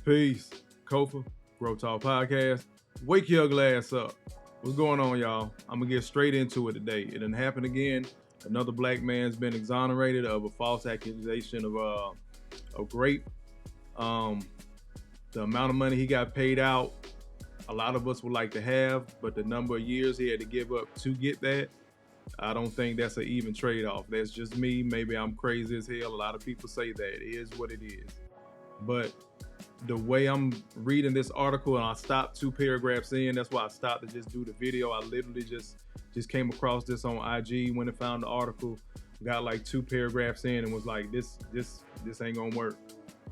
Peace. Kofa, G.R.O.W.T.H podcast. Wake your ugly ass up. What's going on, y'all? I'm going to get straight into it today. It didn't happen again. Another black man's been exonerated of a false accusation of rape. The amount of money he got paid out, a lot of us would like to have, but the number of years he had to give up to get that, I don't think that's an even trade-off. That's just me. Maybe I'm crazy as hell. A lot of people say that. It is what it is. But the way I'm reading this article, and I stopped 2 paragraphs in, that's why I stopped to just do the video. I literally just came across this on IG when I found the article, got like 2 paragraphs in and was like, this ain't gonna work.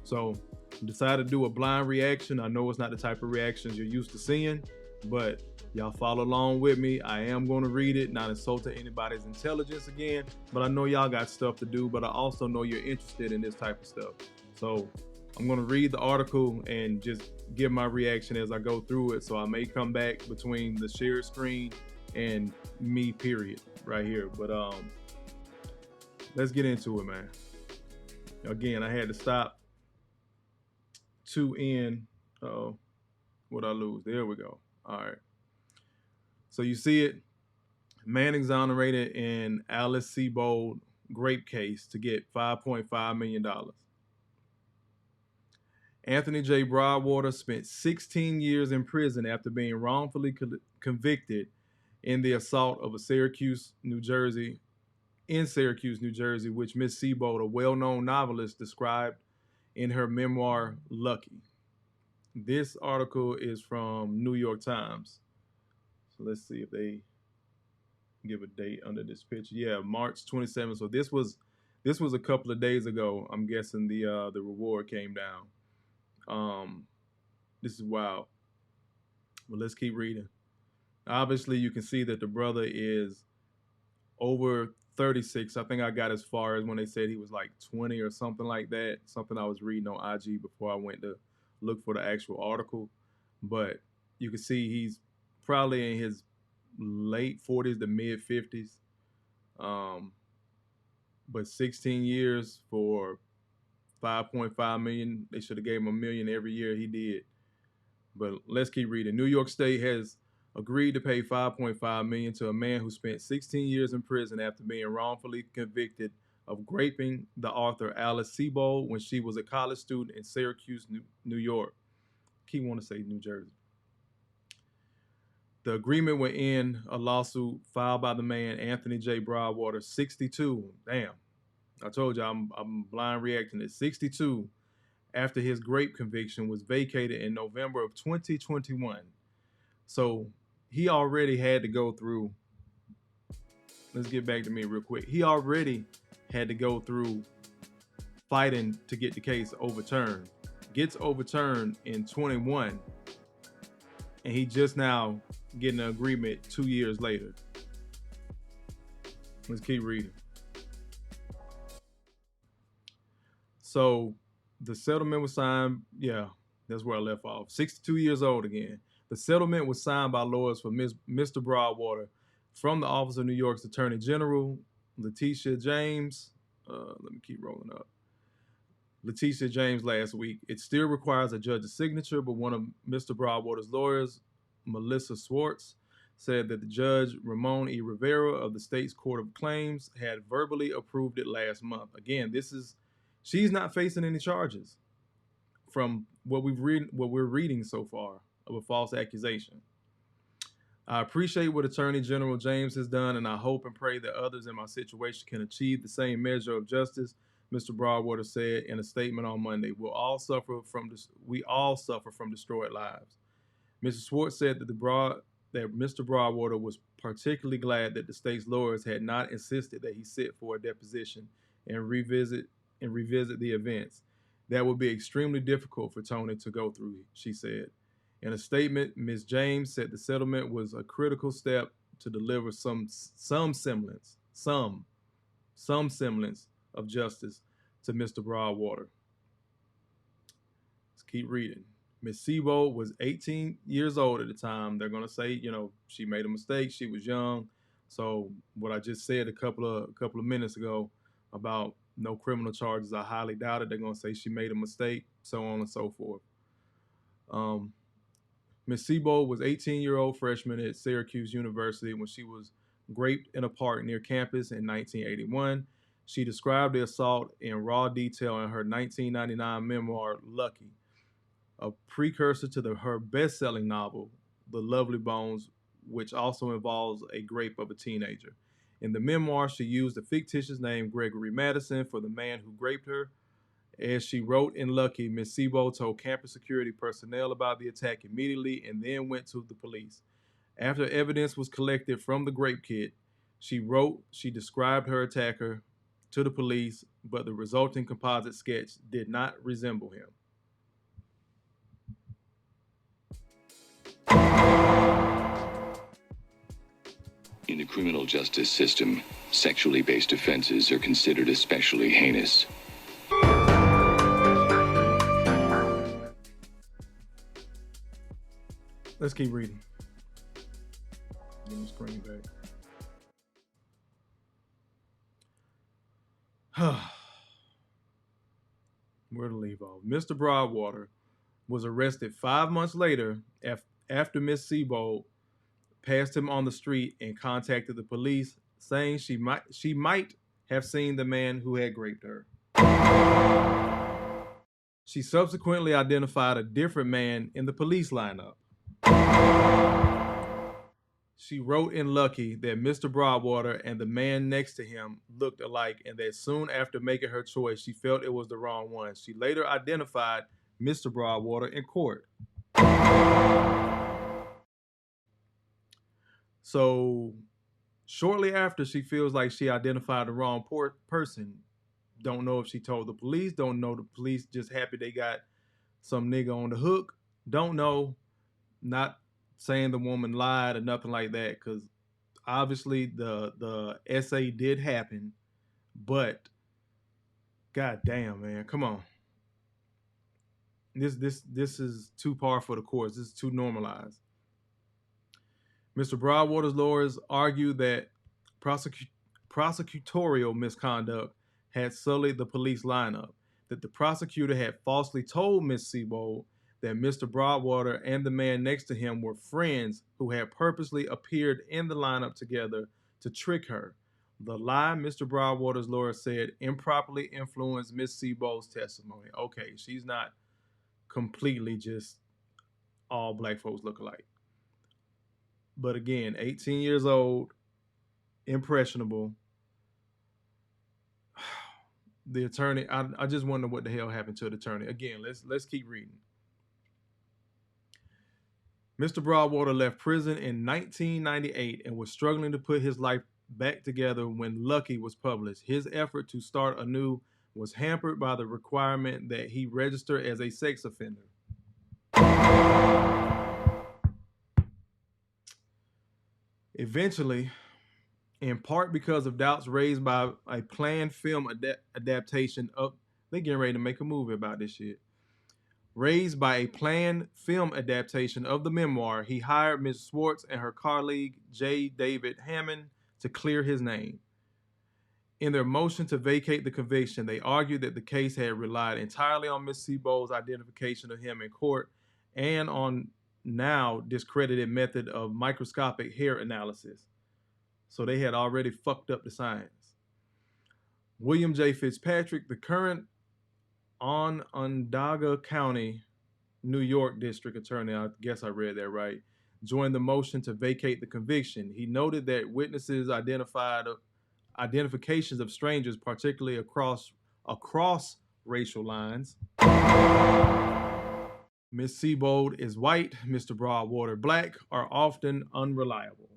So decided to do a blind reaction. I know it's not the type of reactions you're used to seeing, but y'all follow along with me. I am going to read it, not insulting anybody's intelligence again, but I know y'all got stuff to do, but I also know you're interested in this type of stuff. So I'm going to read the article and just give my reaction as I go through it. So I may come back between the shared screen and me, period, right here. But let's get into it, man. Again, I had to stop 2 in. What'd I lose? There we go. All right. So you see it. Man exonerated in Alice Sebold grape case to get $5.5 million. Anthony J. Broadwater spent 16 years in prison after being wrongfully convicted in the assault of Syracuse, New Jersey, which Miss Sebold, a well-known novelist, described in her memoir, Lucky. This article is from New York Times. So let's see if they give a date under this picture. Yeah, March 27th. So this was a couple of days ago. I'm guessing the reward came down. This is wild. But let's keep reading. Obviously, you can see that the brother is over 36. I think I got as far as when they said he was like 20 or something like that. Something I was reading on IG before I went to look for the actual article. But you can see he's probably in his late 40s to mid 50s. But 16 years for 5.5 million. They should have gave him $1 million every year he did. But let's keep reading. New York State has agreed to pay $5.5 million to a man who spent 16 years in prison after being wrongfully convicted of raping the author Alice Sebold when she was a college student in Syracuse, New York. Keep wanting to say New Jersey. The agreement will end a lawsuit filed by the man Anthony J. Broadwater, 62. Damn. I told you I'm blind reacting at 62 after his grape conviction was vacated in November of 2021. So he already had to go through, let's get back to me real quick. He already had to go through fighting to get the case overturned. Gets overturned in 21, and he just now getting an agreement 2 years later. Let's keep reading. So the settlement was signed. Yeah, that's where I left off. 62 years old again. The settlement was signed by lawyers for Mr. Broadwater from the Office of New York's Attorney General, Letitia James. Let me keep rolling up. Letitia James last week. It still requires a judge's signature, but one of Mr. Broadwater's lawyers, Melissa Swartz, said that the judge, Ramon E. Rivera of the state's Court of Claims, had verbally approved it last month. Again, she's not facing any charges from what we're reading so far of a false accusation. I appreciate what Attorney General James has done, and I hope and pray that others in my situation can achieve the same measure of justice, Mr. Broadwater said in a statement on Monday. We all suffer from destroyed lives. Mr. Swartz said that Mr. Broadwater was particularly glad that the state's lawyers had not insisted that he sit for a deposition and revisit the events. That would be extremely difficult for Tony to go through, she said. In a statement, Ms. James said the settlement was a critical step to deliver some semblance of justice to Mr. Broadwater. Let's keep reading. Ms. Sebold was 18 years old at the time. They're going to say, she made a mistake. She was young. So what I just said a couple of minutes ago about no criminal charges, I highly doubt it. They're going to say she made a mistake, so on and so forth. Um, Miss Sebo was 18-year-old freshman at Syracuse University when she was raped in a park near campus in 1981. She described the assault in raw detail in her 1999 memoir, Lucky, a precursor to her best-selling novel, The Lovely Bones, which also involves a rape of a teenager. In the memoir, she used the fictitious name Gregory Madison for the man who raped her. As she wrote in Lucky, Miss Sebo told campus security personnel about the attack immediately and then went to the police. After evidence was collected from the grape kit, she wrote she described her attacker to the police, but the resulting composite sketch did not resemble him. In the criminal justice system, sexually based offenses are considered especially heinous. Let's keep reading. Give me the screen back. Where to leave off? Mr. Broadwater was arrested 5 months later after Miss Sebo passed him on the street and contacted the police, saying she might have seen the man who had raped her. She subsequently identified a different man in the police lineup. She wrote in Lucky that Mr. Broadwater and the man next to him looked alike and that soon after making her choice, she felt it was the wrong one. She later identified Mr. Broadwater in court. So shortly after she feels like she identified the wrong person, don't know if she told the police, don't know the police just happy they got some nigga on the hook, don't know, not saying the woman lied or nothing like that, because obviously the essay did happen, but god damn, man, come on. This is too par for the course. This is too normalized. Mr. Broadwater's lawyers argued that prosecutorial misconduct had sullied the police lineup, that the prosecutor had falsely told Miss Sebo that Mr. Broadwater and the man next to him were friends who had purposely appeared in the lineup together to trick her. The lie, Mr. Broadwater's lawyer said, improperly influenced Miss Sebo's testimony. Okay, she's not completely just all black folks look alike. But again, 18 years old, impressionable. The attorney, I just wonder what the hell happened to the attorney. Again, let's keep reading. Mr. Broadwater left prison in 1998 and was struggling to put his life back together when Lucky was published. His effort to start anew was hampered by the requirement that he register as a sex offender. Eventually, in part because of doubts raised by a planned film adaptation of, they getting ready to make a movie about this shit. Raised by a planned film adaptation of the memoir, he hired Ms. Swartz and her colleague J. David Hammond to clear his name. In their motion to vacate the conviction, they argued that the case had relied entirely on Ms. Sebo's identification of him in court and on now discredited method of microscopic hair analysis. So they had already fucked up the science. William J. Fitzpatrick, the current Onondaga County, New York District Attorney, I guess I read that right, joined the motion to vacate the conviction. He noted that witnesses identifications of strangers, particularly across racial lines. Miss Sebo is white, Mr. Broadwater black, are often unreliable.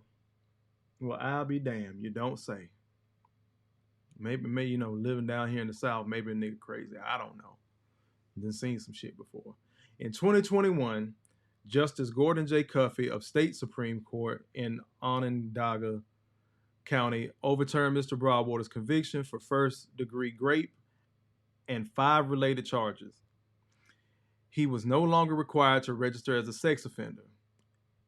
Well, I'll be damned, you don't say. Maybe, living down here in the South, maybe a nigga crazy. I don't know. Been seen some shit before. In 2021, Justice Gordon J. Cuffey of State Supreme Court in Onondaga County overturned Mr. Broadwater's conviction for first-degree rape and 5 related charges. He was no longer required to register as a sex offender.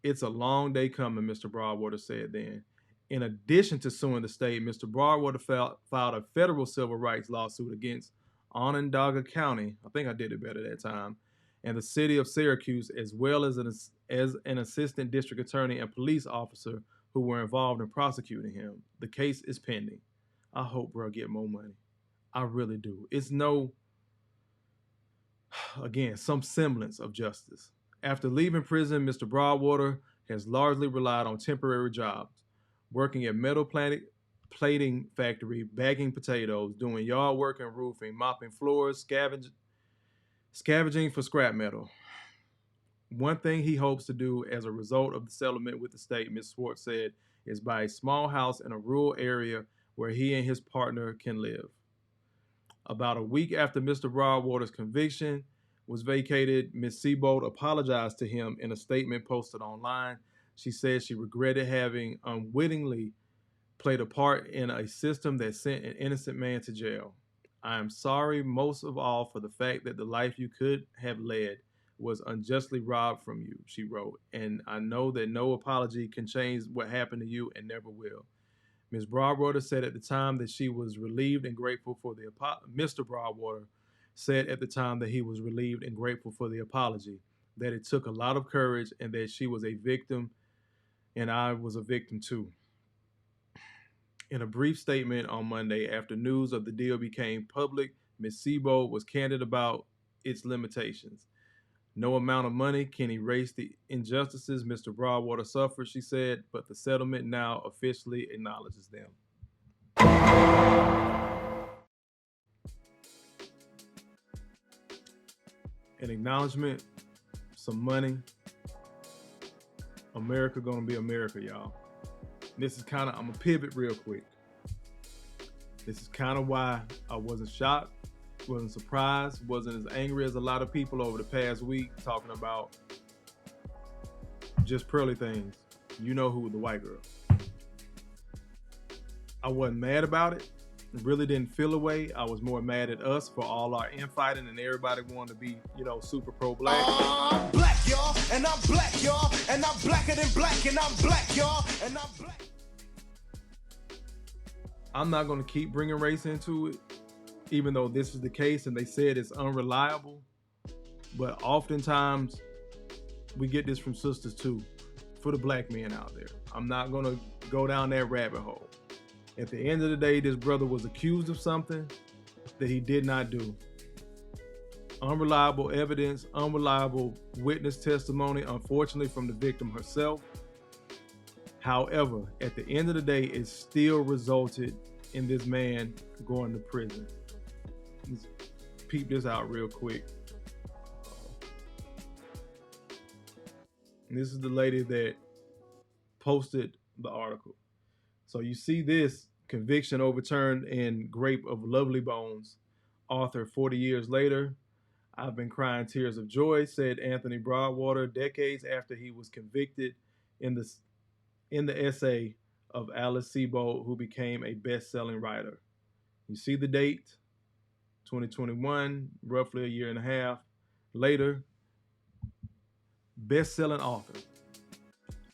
It's a long day coming, Mr. Broadwater said then. In addition to suing the state, Mr. Broadwater filed a federal civil rights lawsuit against Onondaga County, I think I did it better that time, and the city of Syracuse, as well as an assistant district attorney and police officer who were involved in prosecuting him. The case is pending. I hope bro get more money. I really do. It's no, again, some semblance of justice. After leaving prison, Mr. Broadwater has largely relied on temporary jobs, working at metal plating factory, bagging potatoes, doing yard work and roofing, mopping floors, scavenging for scrap metal. One thing he hopes to do as a result of the settlement with the state, Ms. Swartz said, is buy a small house in a rural area where he and his partner can live. About a week after Mr. Broadwater's conviction was vacated, Ms. Seabold apologized to him in a statement posted online. She said she regretted having unwittingly played a part in a system that sent an innocent man to jail. I am sorry most of all for the fact that the life you could have led was unjustly robbed from you, she wrote, and I know that no apology can change what happened to you and never will. Ms. Broadwater said at the time that she was relieved and grateful for the Mr. Broadwater said at the time that he was relieved and grateful for the apology, that it took a lot of courage and that she was a victim and I was a victim too. In a brief statement on Monday, after news of the deal became public, Ms. Seabold was candid about its limitations. No amount of money can erase the injustices Mr. Broadwater suffered, she said, but the settlement now officially acknowledges them. An acknowledgement, some money. America gonna be America, y'all. This is kind of, I'm gonna pivot real quick. This is kind of why I wasn't shocked, wasn't surprised, wasn't as angry as a lot of people over the past week talking about just pearly things. You know who, the white girl. I wasn't mad about it. Really didn't feel a way. I was more mad at us for all our infighting and everybody wanting to be, super pro-black. I'm black, y'all, and I'm black, y'all, and I'm blacker than black, and I'm black, y'all, and I'm black. I'm not going to keep bringing race into it, even though this is the case and they said it's unreliable. But oftentimes, we get this from sisters too, for the black men out there. I'm not going to go down that rabbit hole. At the end of the day, this brother was accused of something that he did not do. Unreliable evidence, unreliable witness testimony, unfortunately from the victim herself. However, at the end of the day, it still resulted in this man going to prison. Let's peep this out real quick. And this is the lady that posted the article. So you see this, conviction overturned in Grape of Lovely Bones. Author 40 years later, I've been crying tears of joy, said Anthony Broadwater decades after he was convicted in the essay of Alice Sebold, who became a best-selling writer. You see the date, 2021, roughly a year and a half later, best-selling author.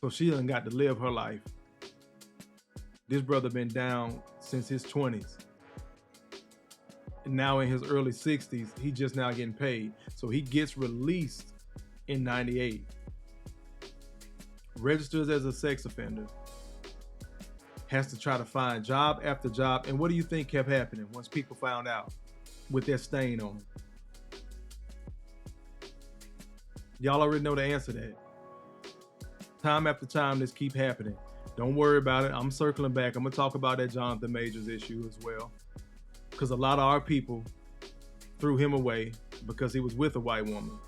So she done got to live her life. This brother been down since his 20s. And now in his early 60s, he just now getting paid. So he gets released in 98. Registers as a sex offender. Has to try to find job after job. And what do you think kept happening once people found out with that stain on him? Y'all already know the answer to that. Time after time, this keep happening. Don't worry about it. I'm circling back. I'm going to talk about that Jonathan Majors issue as well. Because a lot of our people threw him away because he was with a white woman.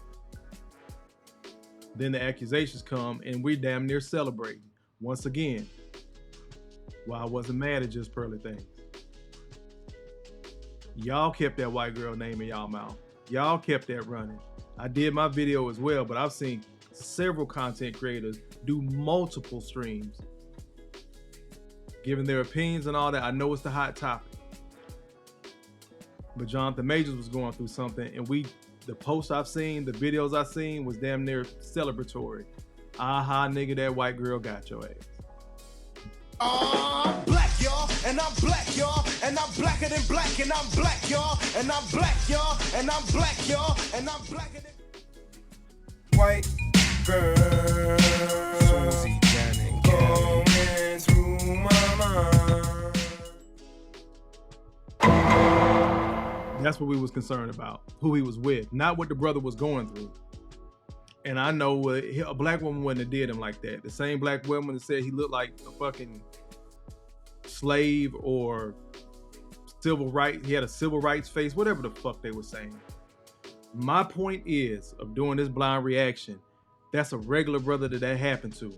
Then the accusations come and we damn near celebrating. Once again, why I wasn't mad at just pearly things. Y'all kept that white girl name in y'all mouth. Y'all kept that running. I did my video as well, but I've seen several content creators do multiple streams, giving their opinions and all that. I know it's the hot topic. But Jonathan Majors was going through something, and the posts I've seen, the videos I've seen was damn near celebratory. Aha, nigga, that white girl got your ass. I'm black, y'all, and I'm black, y'all, and I'm blacker than black, and I'm black, y'all, and I'm black, y'all, and I'm black, y'all, and I'm blacker than... white girl. Susie Janet going through my mind. That's what we was concerned about, who he was with, not what the brother was going through. And I know a black woman wouldn't have did him like that. The same black woman that said he looked like a fucking slave or civil rights, he had a civil rights face, whatever the fuck they were saying. My point is, of doing this blind reaction, that's a regular brother that happened to.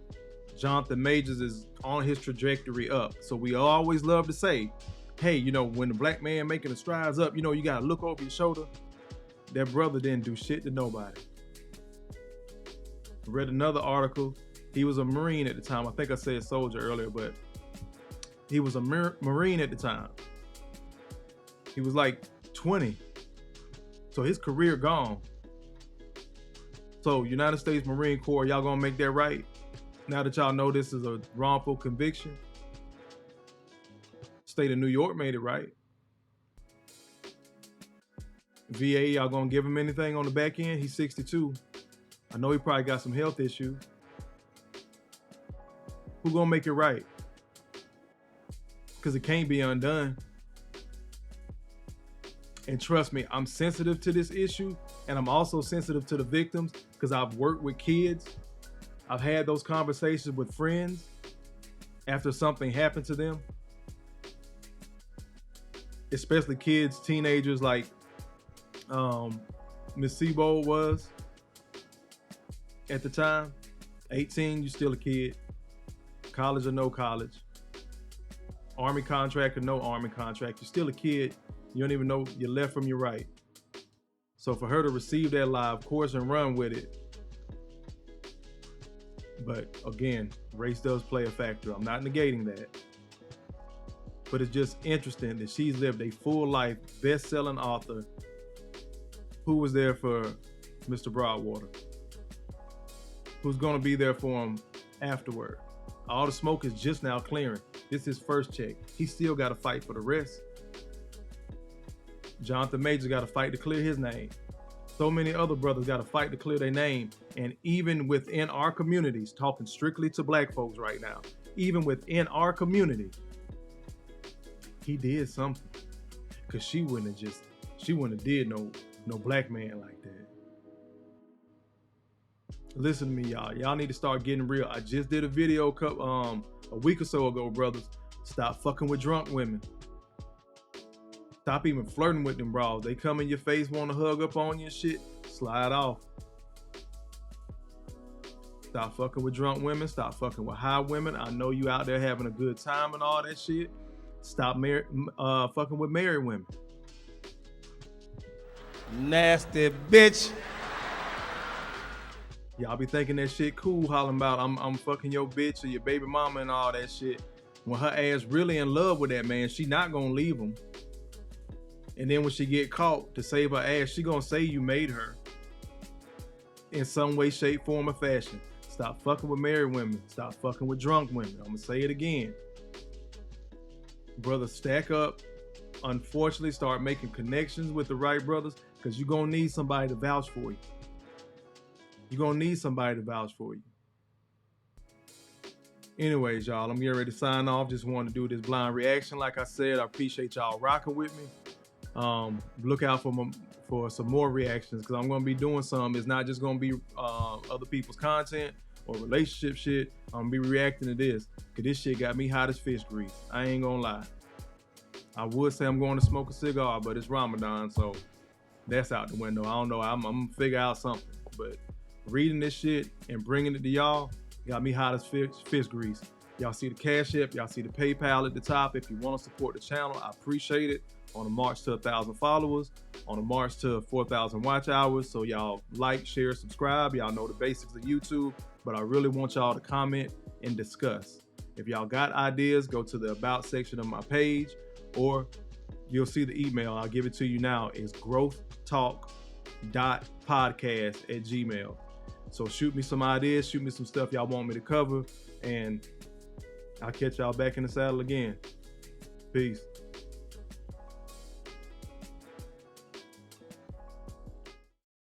Jonathan Majors is on his trajectory up. So we always love to say, hey, you know, when the black man making the strides up, you know, you gotta look over your shoulder. That brother didn't do shit to nobody. Read another article. He was a Marine at the time. I think I said soldier earlier, but he was a Marine at the time. He was like 20. So his career gone. So United States Marine Corps, y'all gonna make that right? Now that y'all know this is a wrongful conviction. State of New York made it right. VA, y'all gonna give him anything on the back end? He's 62. I know he probably got some health issues. Who gonna make it right? Because it can't be undone. And trust me, I'm sensitive to this issue, and I'm also sensitive to the victims because I've worked with kids. I've had those conversations with friends after something happened to them. Especially kids, teenagers like Miss Sebo was at the time. 18, you still a kid. College or no college. Army contract or no army contract, you're still a kid. You don't even know your left from your right. So for her to receive that lie, of course, and run with it. But again, race does play a factor. I'm not negating that. But it's just interesting that she's lived a full life, best-selling author who was there for Mr. Broadwater, who's gonna be there for him afterward. All the smoke is just now clearing. This is his first check. He still gotta fight for the rest. Jonathan Majors gotta fight to clear his name. So many other brothers gotta fight to clear their name. And even within our communities, talking strictly to black folks right now, even within our community, he did something. Cause she wouldn't have did no black man like that. Listen to me, y'all. Y'all need to start getting real. I just did a video a week or so ago, brothers. Stop fucking with drunk women. Stop even flirting with them bras. They come in your face, want to hug up on you and shit. Slide off. Stop fucking with drunk women. Stop fucking with high women. I know you out there having a good time and all that shit. Stop fucking with married women. Nasty bitch. Y'all be thinking that shit cool, hollering about I'm fucking your bitch or your baby mama and all that shit. When her ass really in love with that man, she not gonna leave him. And then when she get caught, to save her ass, she gonna say you made her. In some way, shape, form, or fashion. Stop fucking with married women. Stop fucking with drunk women. I'm gonna say it again. Brothers, stack up. Unfortunately, start making connections with the right brothers, because you're gonna need somebody to vouch for you. You're gonna need somebody to vouch for you. Anyways, y'all, I'm getting ready to sign off. Just wanted to do this blind reaction. Like I said, I appreciate y'all rocking with me. Look out for some more reactions, because I'm going to be doing some. It's not just going to be other people's content or relationship shit. I'm going to be reacting to this, because this shit got me hot as fish grease. I ain't going to lie. I would say I'm going to smoke a cigar, but it's Ramadan, so that's out the window. I don't know. I'm going to figure out something. But reading this shit and bringing it to y'all got me hot as fish grease. Y'all see the Cash App. Y'all see the PayPal at the top. If you want to support the channel, I appreciate it. On a march to 1,000 followers, on a march to 4,000 watch hours. So y'all like, share, subscribe. Y'all know the basics of YouTube, but I really want y'all to comment and discuss. If y'all got ideas, go to the About section of my page, or you'll see the email. I'll give it to you now. It's growth.talk.podcast@gmail.com. So shoot me some ideas, shoot me some stuff y'all want me to cover, and I'll catch y'all back in the saddle again. Peace.